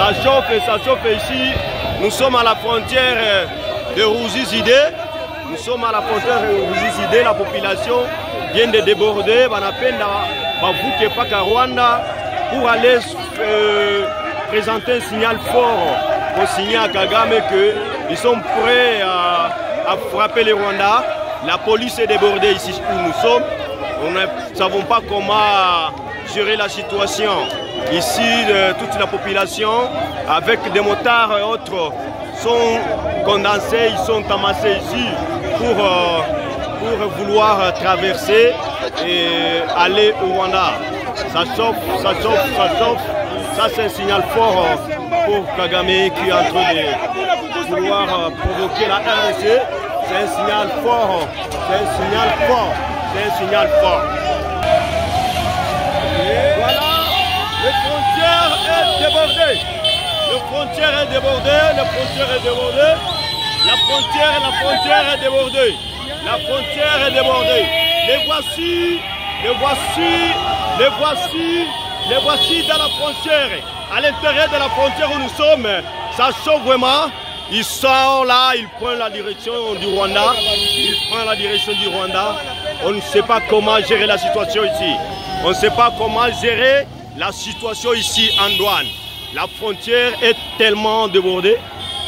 Ça chauffe ici. Nous sommes à la frontière de Ruzizide. Nous sommes à la frontière de Ruzizide. La population vient de déborder. On appelle la Rwanda pour aller présenter un signal fort pour signer à Kagame qu'ils sont prêts à frapper les Rwandais. La police est débordée ici où nous sommes. Nous ne savons pas comment gérer la situation. Ici, toute la population, avec des motards et autres, sont condensés, ils sont amassés ici pour vouloir traverser et aller au Rwanda. Ça chauffe, ça chauffe, ça chauffe. Ça, c'est un signal fort pour Kagame qui est en train de vouloir provoquer la RDC. C'est un signal fort, c'est un signal fort, c'est un signal fort. Voilà, les frontières est débordée. La frontière est débordée, la frontière est débordée. La frontière est débordée. La frontière est débordée. Les voici, les voici, les voici, les voici dans la frontière. À l'intérieur de la frontière où nous sommes, ça chauffe vraiment. Ils sont là, ils prennent la direction du Rwanda. Ils prennent la direction du Rwanda. On ne sait pas comment gérer la situation ici. On ne sait pas comment gérer la situation ici en douane. La frontière est tellement débordée.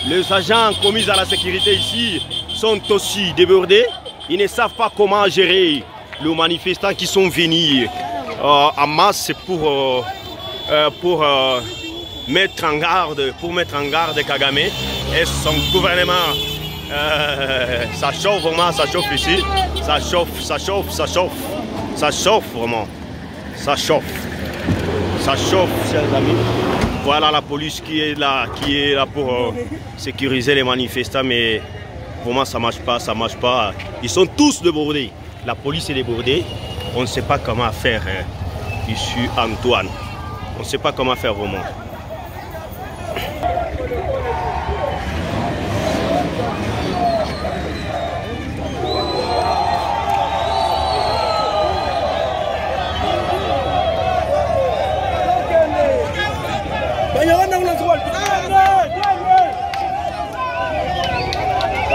Les agents commis à la sécurité ici sont aussi débordés. Ils ne savent pas comment gérer les manifestants qui sont venus en masse pour mettre en garde Kagame et son gouvernement. Ça chauffe vraiment, ça chauffe ici. Ça chauffe, ça chauffe, ça chauffe. Ça chauffe vraiment. Ça chauffe. Ça chauffe, chers amis. Voilà la police qui est là pour sécuriser les manifestants, mais vraiment ça marche pas, ça marche pas. Ils sont tous débordés. La police est débordée. On ne sait pas comment faire ici en douane. On ne sait pas comment faire vraiment.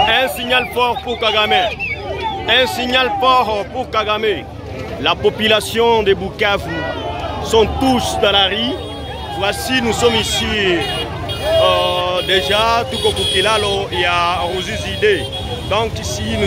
Un signal fort pour Kagame. Un signal fort pour Kagame. La population de Bukavu sont tous dans la rue. Voici, nous sommes ici déjà, tout comme Kilalo, il y a Ruzizide. Donc ici, nous